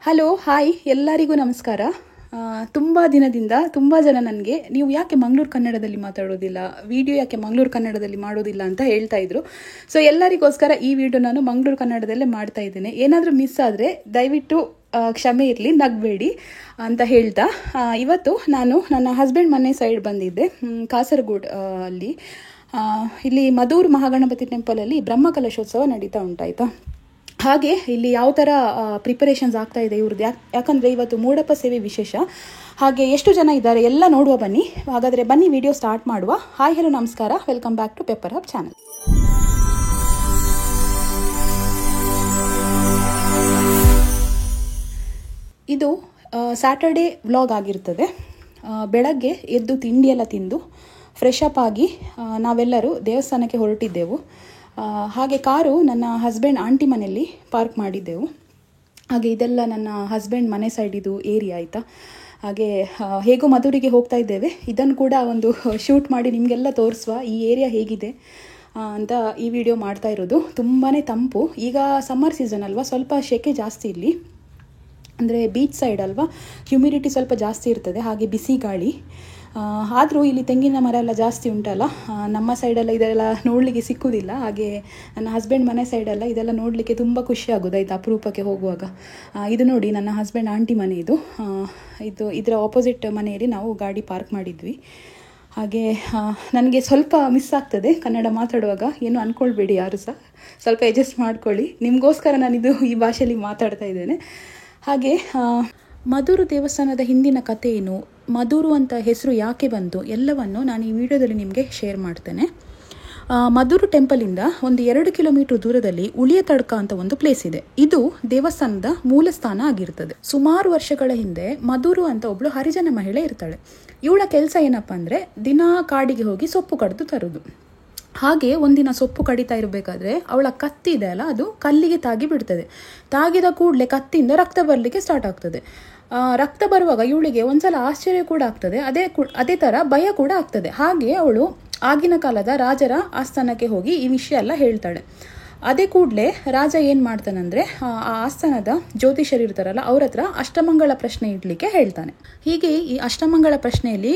Hello hi ಎಲ್ಲರಿಗೂ ನಮಸ್ಕಾರ. ತುಂಬ ದಿನದಿಂದ ತುಂಬ ಜನ ನನಗೆ ನೀವು ಯಾಕೆ ಮಂಗಳೂರು ಕನ್ನಡದಲ್ಲಿ ಮಾತಾಡೋದಿಲ್ಲ, ವಿಡಿಯೋ ಯಾಕೆ ಮಂಗಳೂರು ಕನ್ನಡದಲ್ಲಿ ಮಾಡೋದಿಲ್ಲ ಅಂತ ಹೇಳ್ತಾ ಇದ್ರು. ಸೊ ಎಲ್ಲರಿಗೋಸ್ಕರ ಈ ವಿಡಿಯೋ ನಾನು ಮಂಗಳೂರು ಕನ್ನಡದಲ್ಲೇ ಮಾಡ್ತಾ ಇದ್ದೇನೆ. ಏನಾದರೂ ಮಿಸ್ ಆದರೆ ದಯವಿಟ್ಟು ಕ್ಷಮೆ ಇರಲಿ, ನಗಬೇಡಿ ಅಂತ ಹೇಳ್ತಾ ಇವತ್ತು ನಾನು ನನ್ನ ಹಸ್ಬೆಂಡ್ ಮನೆ ಸೈಡ್ ಬಂದಿದ್ದೆ, ಕಾಸರಗೋಡು ಅಲ್ಲಿ. ಇಲ್ಲಿ ಮಧೂರು ಮಹಾಗಣಪತಿ ಟೆಂಪಲಲ್ಲಿ ಬ್ರಹ್ಮಕಲಶೋತ್ಸವ ನಡೀತಾ ಉಂಟಾಯ್ತಾ. ಹಾಗೆ ಇಲ್ಲಿ ಯಾವ ಥರ ಪ್ರಿಪರೇಷನ್ಸ್ ಆಗ್ತಾ ಇದೆ ಇವ್ರದ್ದು, ಯಾಕಂದರೆ ಇವತ್ತು ಮೂಡಪ್ಪ ಸೇವೆ ವಿಶೇಷ. ಹಾಗೆ ಎಷ್ಟು ಜನ ಇದ್ದಾರೆ ಎಲ್ಲ ನೋಡುವ ಬನ್ನಿ. ಹಾಗಾದರೆ ಬನ್ನಿ ವಿಡಿಯೋ ಸ್ಟಾರ್ಟ್ ಮಾಡುವ. ಹಾಯ್ ಹಲೋ ನಮಸ್ಕಾರ, welcome back to Pepper Hub channel. ಇದು ಸ್ಯಾಟರ್ಡೇ ವ್ಲಾಗ್ ಆಗಿರ್ತದೆ. ಬೆಳಗ್ಗೆ ಎದ್ದು ತಿಂಡಿಯೆಲ್ಲ ತಿಂದು ಫ್ರೆಶ್ ಅಪ್ ಆಗಿ ನಾವೆಲ್ಲರೂ ದೇವಸ್ಥಾನಕ್ಕೆ ಹೊರಟಿದ್ದೆವು. ಹಾಗೆ ಕಾರು ನನ್ನ ಹಸ್ಬೆಂಡ್ ಆಂಟಿ ಮನೆಯಲ್ಲಿ ಪಾರ್ಕ್ ಮಾಡಿದ್ದೆವು. ಹಾಗೆ ಇದೆಲ್ಲ ನನ್ನ ಹಸ್ಬೆಂಡ್ ಮನೆ ಸೈಡಿದು ಏರಿಯಾ ಆಯಿತಾ. ಹಾಗೆ ಹೇಗೋ ಮಧುರಿಗೆ ಹೋಗ್ತಾ ಇದ್ದೇವೆ, ಇದನ್ನು ಕೂಡ ಒಂದು ಶೂಟ್ ಮಾಡಿ ನಿಮಗೆಲ್ಲ ತೋರಿಸುವ, ಈ ಏರಿಯಾ ಹೇಗಿದೆ ಅಂತ ಈ ವಿಡಿಯೋ ಮಾಡ್ತಾ ಇರೋದು. ತುಂಬಾ ತಂಪು, ಈಗ ಸಮ್ಮರ್ ಸೀಸನ್ ಅಲ್ವಾ, ಸ್ವಲ್ಪ ಸೆಕೆ ಜಾಸ್ತಿ ಇಲ್ಲಿ. ಅಂದರೆ ಬೀಚ್ ಸೈಡ್ ಅಲ್ವಾ, ಹ್ಯುಮಿಡಿಟಿ ಸ್ವಲ್ಪ ಜಾಸ್ತಿ ಇರ್ತದೆ, ಹಾಗೆ ಬಿಸಿ ಗಾಳಿ. ಆದರೂ ಇಲ್ಲಿ ತೆಂಗಿನ ಮರ ಎಲ್ಲ ಜಾಸ್ತಿ ಉಂಟಲ್ಲ, ನಮ್ಮ ಸೈಡೆಲ್ಲ ಇದೆಲ್ಲ ನೋಡಲಿಕ್ಕೆ ಸಿಕ್ಕುವುದಿಲ್ಲ. ಹಾಗೆ ನನ್ನ ಹಸ್ಬೆಂಡ್ ಮನೆ ಸೈಡೆಲ್ಲ ಇದೆಲ್ಲ ನೋಡಲಿಕ್ಕೆ ತುಂಬ ಖುಷಿ ಆಗೋದು ಆಯಿತು ಅಪರೂಪಕ್ಕೆ ಹೋಗುವಾಗ. ಇದು ನೋಡಿ ನನ್ನ ಹಸ್ಬೆಂಡ್ ಆಂಟಿ ಮನೆ ಇದು. ಇದರ ಆಪೋಸಿಟ್ ಮನೆಯಲ್ಲಿ ನಾವು ಗಾಡಿ ಪಾರ್ಕ್ ಮಾಡಿದ್ವಿ. ಹಾಗೆ ನನಗೆ ಸ್ವಲ್ಪ ಮಿಸ್ ಆಗ್ತದೆ ಕನ್ನಡ ಮಾತಾಡುವಾಗ, ಏನು ಅಂದ್ಕೊಳ್ಬೇಡಿ ಯಾರು ಸಹ, ಸ್ವಲ್ಪ ಅಡ್ಜಸ್ಟ್ ಮಾಡ್ಕೊಳ್ಳಿ. ನಿಮಗೋಸ್ಕರ ನಾನಿದು ಈ ಭಾಷೆಯಲ್ಲಿ ಮಾತಾಡ್ತಾ ಇದ್ದೇನೆ. ಹಾಗೆ ಮಧೂರು ದೇವಸ್ಥಾನದ ಹಿಂದಿನ ಕಥೆ ಏನು, ಮಧೂರು ಅಂತ ಹೆಸರು ಯಾಕೆ ಬಂತು, ಎಲ್ಲವನ್ನು ನಾನು ಈ ವಿಡಿಯೋದಲ್ಲಿ ನಿಮಗೆ ಶೇರ್ ಮಾಡ್ತೇನೆ. ಮಧೂರು ಟೆಂಪಲಿಂದ ಒಂದು 2 ಕಿಲೋಮೀಟರ್ ದೂರದಲ್ಲಿ ಉಳಿಯ ತಡ್ಕ ಅಂತ ಒಂದು ಪ್ಲೇಸ್ ಇದೆ. ಇದು ದೇವಸ್ಥಾನದ ಮೂಲ ಸ್ಥಾನ ಆಗಿರ್ತದೆ. ಸುಮಾರು ವರ್ಷಗಳ ಹಿಂದೆ ಮಧೂರು ಅಂತ ಒಬ್ಳು ಹರಿಜನ ಮಹಿಳೆ ಇರ್ತಾಳೆ. ಇವಳ ಕೆಲಸ ಏನಪ್ಪ ಅಂದರೆ ದಿನಾ ಕಾಡಿಗೆ ಹೋಗಿ ಸೊಪ್ಪು ಕಡಿದು ತರೋದು. ಹಾಗೆ ಒಂದಿನ ಸೊಪ್ಪು ಕಡಿತಾ ಇರಬೇಕಾದ್ರೆ ಅವಳ ಕತ್ತಿ ಇದೆ ಅಲ್ಲ, ಅದು ಕಲ್ಲಿಗೆ ತಾಗಿ ಬಿಡ್ತದೆ. ತಾಗಿದ ಕೂಡಲೇ ಕತ್ತಿಯಿಂದ ರಕ್ತ ಬರಲಿಕ್ಕೆ ಸ್ಟಾರ್ಟ್ ಆಗ್ತದೆ. ರಕ್ತ ಬರುವಾಗ ಇವಳಿಗೆ ಒಂದ್ಸಲ ಆಶ್ಚರ್ಯ ಕೂಡ ಆಗ್ತದೆ, ಅದೇ ಥರ ಭಯ ಕೂಡ ಆಗ್ತದೆ. ಹಾಗೆ ಅವಳು ಆಗಿನ ಕಾಲದ ರಾಜರ ಆಸ್ಥಾನಕ್ಕೆ ಹೋಗಿ ಈ ವಿಷಯ ಎಲ್ಲ ಹೇಳ್ತಾಳೆ. ಅದೇ ಕೂಡಲೇ ರಾಜ ಏನು ಮಾಡ್ತಾನಂದರೆ, ಆ ಆಸ್ಥಾನದ ಜ್ಯೋತಿಷರು ಇರ್ತಾರಲ್ಲ ಅವ್ರ ಹತ್ರ ಅಷ್ಟಮಂಗಳ ಪ್ರಶ್ನೆ ಇಡಲಿಕ್ಕೆ ಹೇಳ್ತಾನೆ. ಹೀಗೆ ಈ ಅಷ್ಟಮಂಗಳ ಪ್ರಶ್ನೆಯಲ್ಲಿ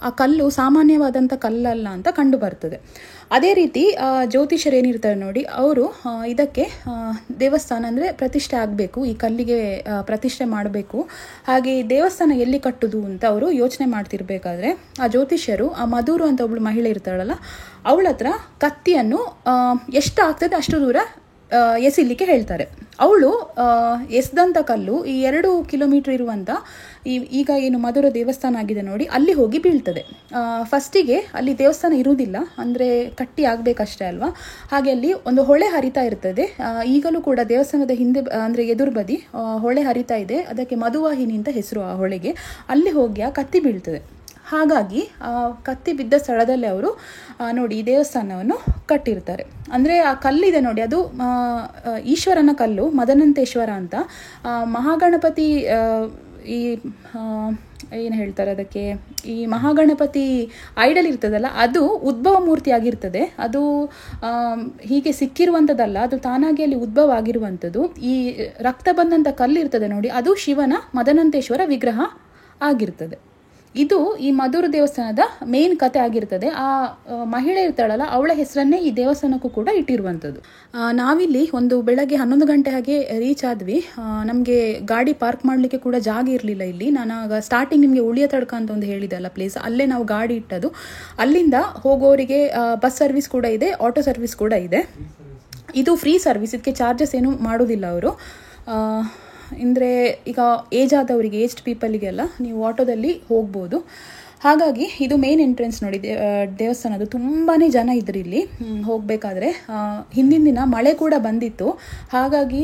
ಆ ಕಲ್ಲು ಸಾಮಾನ್ಯವಾದಂಥ ಕಲ್ಲಲ್ಲ ಅಂತ ಕಂಡು ಬರ್ತದೆ. ಅದೇ ರೀತಿ ಜ್ಯೋತಿಷರು ಏನಿರ್ತಾರೆ ನೋಡಿ, ಅವರು ಇದಕ್ಕೆ ದೇವಸ್ಥಾನ ಅಂದರೆ ಪ್ರತಿಷ್ಠೆ ಆಗಬೇಕು, ಈ ಕಲ್ಲಿಗೆ ಪ್ರತಿಷ್ಠೆ ಮಾಡಬೇಕು, ಹಾಗೆ ಈ ದೇವಸ್ಥಾನ ಎಲ್ಲಿ ಕಟ್ಟುದು ಅಂತ ಅವರು ಯೋಚನೆ ಮಾಡ್ತಿರ್ಬೇಕಾದ್ರೆ ಆ ಜ್ಯೋತಿಷ್ಯರು ಆ ಮಧೂರು ಅಂತ ಒಬ್ಳು ಮಹಿಳೆ ಇರ್ತಾಳಲ್ಲ ಅವಳ ಹತ್ರ ಕತ್ತಿಯನ್ನು ಎಷ್ಟು ಆಗ್ತದೆ ಅಷ್ಟು ದೂರ ಎಸಿಲಿಕ್ಕೆ ಹೇಳ್ತಾರೆ. ಅವಳು ಎಸ್ದಂಥ ಕಲ್ಲು ಈ 2 ಕಿಲೋಮೀಟರ್ ಇರುವಂಥ ಈಗ ಏನು ಮಧುರ ದೇವಸ್ಥಾನ ಆಗಿದೆ ನೋಡಿ, ಅಲ್ಲಿ ಹೋಗಿ ಬೀಳ್ತದೆ. ಫಸ್ಟಿಗೆ ಅಲ್ಲಿ ದೇವಸ್ಥಾನ ಇರುವುದಿಲ್ಲ, ಅಂದರೆ ಕಟ್ಟಿ ಆಗಬೇಕಷ್ಟೇ ಅಲ್ವಾ. ಹಾಗೆ ಅಲ್ಲಿ ಒಂದು ಹೊಳೆ ಹರಿತಾ ಇರ್ತದೆ. ಈಗಲೂ ಕೂಡ ದೇವಸ್ಥಾನದ ಹಿಂದೆ ಅಂದರೆ ಎದುರು ಬದಿ ಹೊಳೆ ಹರಿತಾ ಇದೆ, ಅದಕ್ಕೆ ಮಧುವಾಹಿನಿ ಅಂತ ಹೆಸರು ಆ ಹೊಳೆಗೆ. ಅಲ್ಲಿ ಹೋಗಿ ಆ ಕತ್ತಿ ಬೀಳ್ತದೆ. ಹಾಗಾಗಿ ಕತ್ತಿ ಬಿದ್ದ ಸ್ಥಳದಲ್ಲಿ ಅವರು ನೋಡಿ ಈ ದೇವಸ್ಥಾನವನ್ನು ಕಟ್ಟಿರ್ತಾರೆ. ಅಂದರೆ ಆ ಕಲ್ಲಿದೆ ನೋಡಿ, ಅದು ಈಶ್ವರನ ಕಲ್ಲು, ಮದನಂತೇಶ್ವರ ಅಂತ. ಮಹಾಗಣಪತಿ ಈ ಏನು ಹೇಳ್ತಾರೆ ಅದಕ್ಕೆ, ಈ ಮಹಾಗಣಪತಿ ಐಡಲ್ ಇರ್ತದಲ್ಲ, ಅದು ಉದ್ಭವ ಮೂರ್ತಿ ಆಗಿರ್ತದೆ. ಅದು ಹೀಗೆ ಸಿಕ್ಕಿರುವಂಥದ್ದಲ್ಲ, ಅದು ತಾನಾಗಿ ಅಲ್ಲಿ ಉದ್ಭವ ಆಗಿರುವಂಥದ್ದು. ಈ ರಕ್ತ ಬಂದಂಥ ಕಲ್ಲು ಇರ್ತದೆ ನೋಡಿ, ಅದು ಶಿವನ ಮದನಂತೇಶ್ವರ ವಿಗ್ರಹ ಆಗಿರ್ತದೆ. ಇದು ಈ ಮಧುರು ದೇವಸ್ಥಾನದ ಮೇನ್ ಕತೆ ಆಗಿರ್ತದೆ. ಆ ಮಹಿಳೆ ಇರ್ತಾಳಲ್ಲ ಅವಳ ಹೆಸರನ್ನೇ ಈ ದೇವಸ್ಥಾನಕ್ಕೂ ಕೂಡ ಇಟ್ಟಿರುವಂಥದ್ದು. ನಾವಿಲ್ಲಿ ಒಂದು ಬೆಳಗ್ಗೆ 11 ಗಂಟೆ ಹಾಗೆ ರೀಚ್ ಆದ್ವಿ. ನಮಗೆ ಗಾಡಿ ಪಾರ್ಕ್ ಮಾಡಲಿಕ್ಕೆ ಕೂಡ ಜಾಗ ಇರಲಿಲ್ಲ ಇಲ್ಲಿ. ನಾನು ಆಗ ಸ್ಟಾರ್ಟಿಂಗ್ ನಿಮಗೆ ಉಳಿಯ ತಡ್ಕ ಅಂತ ಒಂದು ಹೇಳಿದೆ ಅಲ್ಲ ಪ್ಲೇಸ್, ಅಲ್ಲೇ ನಾವು ಗಾಡಿ ಇಟ್ಟದು. ಅಲ್ಲಿಂದ ಹೋಗೋರಿಗೆ ಬಸ್ ಸರ್ವಿಸ್ ಕೂಡ ಇದೆ, ಆಟೋ ಸರ್ವಿಸ್ ಕೂಡ ಇದೆ. ಇದು ಫ್ರೀ ಸರ್ವಿಸ್, ಇದಕ್ಕೆ ಚಾರ್ಜಸ್ ಏನು ಮಾಡೋದಿಲ್ಲ ಅವರು. ಅಂದರೆ ಈಗ ಏಜ್ ಆದವರಿಗೆ, ಏಜ್ಡ್ ಪೀಪಲಿಗೆಲ್ಲ ನೀವು ಆಟೋದಲ್ಲಿ ಹೋಗ್ಬೋದು. ಹಾಗಾಗಿ ಇದು ಮೇನ್ ಎಂಟ್ರೆನ್ಸ್ ನೋಡಿ ದೇವಸ್ಥಾನದ್ದು. ತುಂಬಾ ಜನ ಇದ್ರು ಇಲ್ಲಿ ಹೋಗಬೇಕಾದ್ರೆ. ಹಿಂದಿನ ದಿನ ಮಳೆ ಕೂಡ ಬಂದಿತ್ತು, ಹಾಗಾಗಿ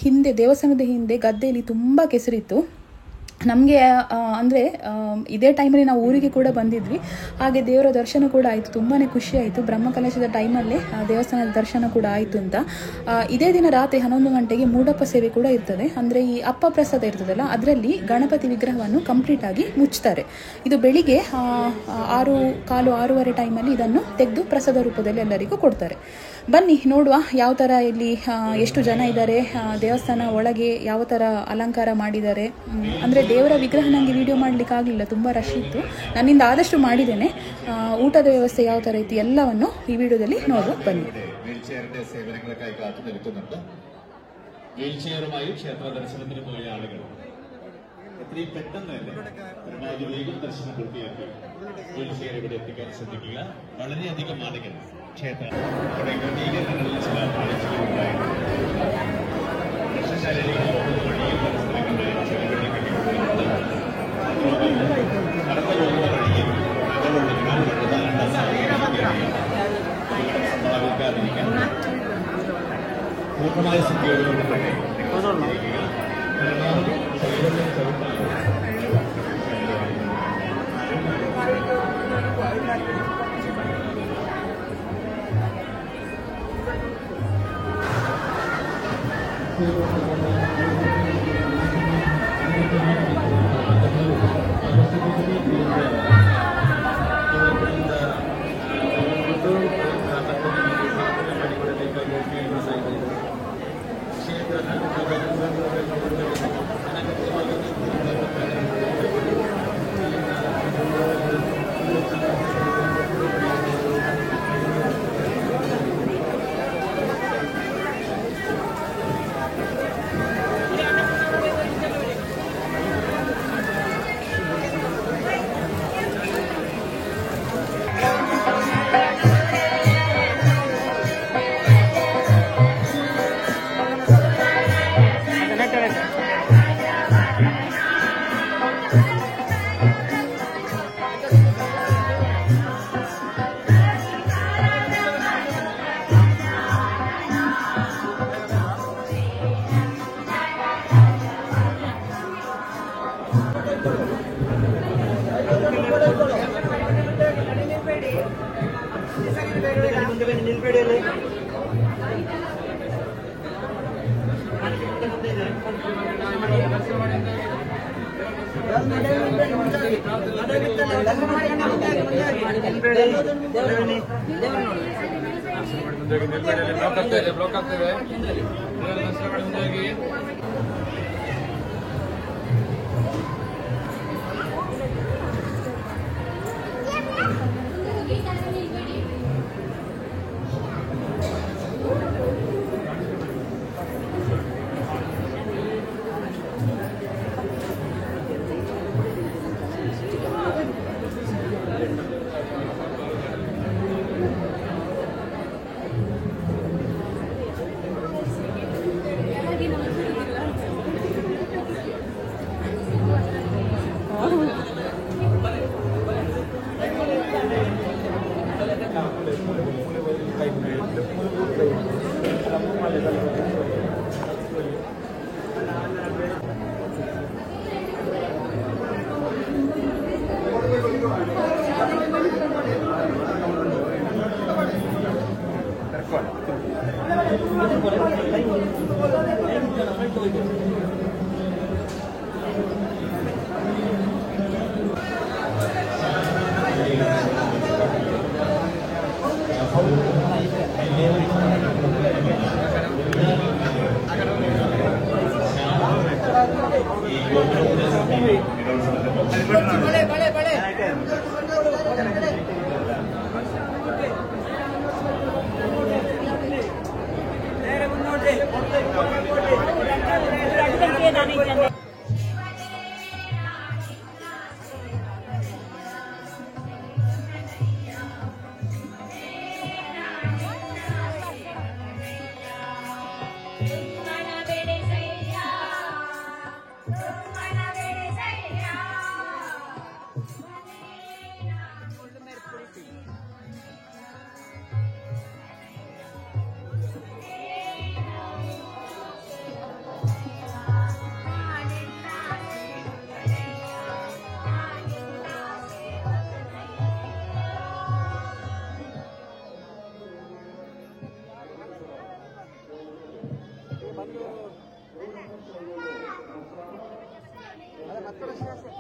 ಹಿಂದೆ ದೇವಸ್ಥಾನದ ಹಿಂದೆ ಗದ್ದೆಯಲ್ಲಿ ತುಂಬ ಕೆಸರಿತ್ತು. ನಮಗೆ ಅಂದರೆ ಇದೇ ಟೈಮಲ್ಲಿ ನಾವು ಊರಿಗೆ ಕೂಡ ಬಂದಿದ್ವಿ. ಹಾಗೆ ದೇವರ ದರ್ಶನ ಕೂಡ ಆಯಿತು, ತುಂಬಾ ಖುಷಿ ಆಯಿತು. ಬ್ರಹ್ಮಕಲಶದ ಟೈಮಲ್ಲೇ ದೇವಸ್ಥಾನದ ದರ್ಶನ ಕೂಡ ಆಯಿತು ಅಂತ. ಇದೇ ದಿನ ರಾತ್ರಿ 11 ಗಂಟೆಗೆ ಮೂಡಪ್ಪ ಸೇವೆ ಕೂಡ ಇರ್ತದೆ. ಅಂದರೆ ಈ ಅಪ್ಪ ಪ್ರಸಾದ ಇರ್ತದಲ್ಲ, ಅದರಲ್ಲಿ ಗಣಪತಿ ವಿಗ್ರಹವನ್ನು ಕಂಪ್ಲೀಟಾಗಿ ಮುಚ್ತಾರೆ. ಇದು ಬೆಳಿಗ್ಗೆ 6:15, 6:30 ಟೈಮಲ್ಲಿ ಇದನ್ನು ತೆಗೆದು ಪ್ರಸಾದ ರೂಪದಲ್ಲಿ ಎಲ್ಲರಿಗೂ ಕೊಡ್ತಾರೆ. ಬನ್ನಿ ನೋಡುವ ಯಾವ ಥರ ಇಲ್ಲಿ ಎಷ್ಟು ಜನ ಇದ್ದಾರೆ, ದೇವಸ್ಥಾನ ಒಳಗೆ ಯಾವ ಥರ ಅಲಂಕಾರ ಮಾಡಿದ್ದಾರೆ. ಅಂದರೆ ದೇವರ ವಿಗ್ರಹ ನನಗೆ ವಿಡಿಯೋ ಮಾಡಲಿಕ್ಕೆ ಆಗಲಿಲ್ಲ, ತುಂಬ ರಶ್ ಇತ್ತು. ನನ್ನಿಂದ ಆದಷ್ಟು ಮಾಡಿದ್ದೇನೆ. ಊಟದ ವ್ಯವಸ್ಥೆ ಯಾವ ಥರ ಇತ್ತು ಎಲ್ಲವನ್ನು ಈ ವಿಡಿಯೋದಲ್ಲಿ ನೋಡುವ ಬನ್ನಿ. വീൽചെയറുമായി ക്ഷേത്ര ദർശനത്തിന് പോയ ആളുകൾ എത്രയും പെട്ടെന്ന് തന്നെ പരമാവധി വേഗം ദർശനം പൂർത്തിയാക്കി വീൽചെയർ ഇവിടെ എത്തിക്കാൻ ശ്രദ്ധിക്കുക. വളരെയധികം ആളുകൾ ക്ഷേത്ര ക്രമീകരണങ്ങളിൽ ചില പാളിച്ചകളുണ്ടായിരുന്നു. ദർശനശാലയിലേക്ക് പോകുന്ന വഴിയിൽ പരിസരങ്ങളിൽ ചില വെള്ളിക്കെട്ടിക്കുന്നുണ്ട്. കടന്നു പോകുന്ന വഴിയിൽ നഗരൊഴുകാൻ പ്രധാന സംഭവിക്കാതിരിക്കാൻ പൂർണ്ണമായ സ്ഥിതിയോടുകൂടി തന്നെ ಬ್ಲಾಕ್ ಆಗ್ತದೆ. Gracias.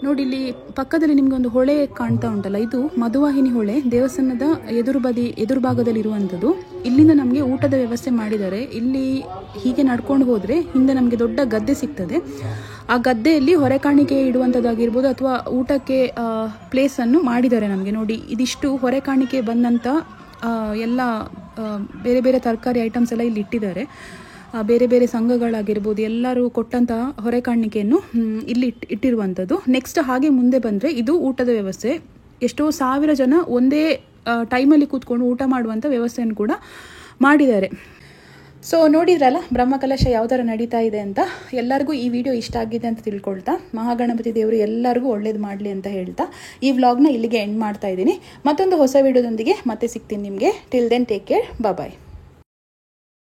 ನೋಡಿ ಇಲ್ಲಿ ಪಕ್ಕದಲ್ಲಿ ನಿಮಗೆ ಒಂದು ಹೊಳೆ ಕಾಣ್ತಾ ಉಂಟಲ್ಲ, ಇದು ಮಧುವಾಹಿನಿ ಹೊಳೆ. ದೇವಸ್ಥಾನದ ಎದುರು ಭಾಗದಲ್ಲಿ ಇರುವಂಥದ್ದು. ಇಲ್ಲಿಂದ ನಮಗೆ ಊಟದ ವ್ಯವಸ್ಥೆ ಮಾಡಿದ್ದಾರೆ. ಇಲ್ಲಿ ಹೀಗೆ ನಡ್ಕೊಂಡು ಹೋದರೆ ಹಿಂದೆ ನಮಗೆ ದೊಡ್ಡ ಗದ್ದೆ ಸಿಗ್ತದೆ. ಆ ಗದ್ದೆಯಲ್ಲಿ ಹೊರೆ ಕಾಣಿಕೆ ಇಡುವಂಥದ್ದಾಗಿರ್ಬೋದು ಅಥವಾ ಊಟಕ್ಕೆ ಪ್ಲೇಸನ್ನು ಮಾಡಿದ್ದಾರೆ ನಮಗೆ. ನೋಡಿ ಇದಿಷ್ಟು ಹೊರೆ ಕಾಣಿಕೆ ಬಂದಂಥ ಎಲ್ಲ ಬೇರೆ ಬೇರೆ ತರಕಾರಿ ಐಟಮ್ಸ್ ಎಲ್ಲ ಇಲ್ಲಿ ಇಟ್ಟಿದ್ದಾರೆ. ಬೇರೆ ಬೇರೆ ಸಂಘಗಳಾಗಿರ್ಬೋದು ಎಲ್ಲರೂ ಕೊಟ್ಟಂತಹ ಹೊರೆ ಕಾಣಿಕೆಯನ್ನು ಇಲ್ಲಿ ಇಟ್ಟಿರುವಂಥದ್ದು. ನೆಕ್ಸ್ಟ್ ಹಾಗೆ ಮುಂದೆ ಬಂದರೆ ಇದು ಊಟದ ವ್ಯವಸ್ಥೆ. ಎಷ್ಟೋ ಸಾವಿರ ಜನ ಒಂದೇ ಟೈಮಲ್ಲಿ ಕೂತ್ಕೊಂಡು ಊಟ ಮಾಡುವಂಥ ವ್ಯವಸ್ಥೆಯನ್ನು ಕೂಡ ಮಾಡಿದ್ದಾರೆ. ಸೊ ನೋಡಿದ್ರಲ್ಲ ಬ್ರಹ್ಮಕಲಶ ಯಾವ ಥರ ನಡೀತಾ ಇದೆ ಅಂತ. ಎಲ್ಲರಿಗೂ ಈ ವಿಡಿಯೋ ಇಷ್ಟ ಆಗಿದೆ ಅಂತ ತಿಳ್ಕೊಳ್ತಾ, ಮಹಾಗಣಪತಿ ದೇವರು ಎಲ್ಲರಿಗೂ ಒಳ್ಳೇದು ಮಾಡಲಿ ಅಂತ ಹೇಳ್ತಾ ಈ ವ್ಲಾಗ್ನ ಇಲ್ಲಿಗೆ ಎಂಡ್ ಮಾಡ್ತಾ ಇದ್ದೀನಿ. ಮತ್ತೊಂದು ಹೊಸ ವಿಡಿಯೋದೊಂದಿಗೆ ಮತ್ತೆ ಸಿಗ್ತೀನಿ ನಿಮಗೆ. ಟಿಲ್ ದೆನ್ ಟೇಕ್ ಕೇರ್, ಬಾಯ್.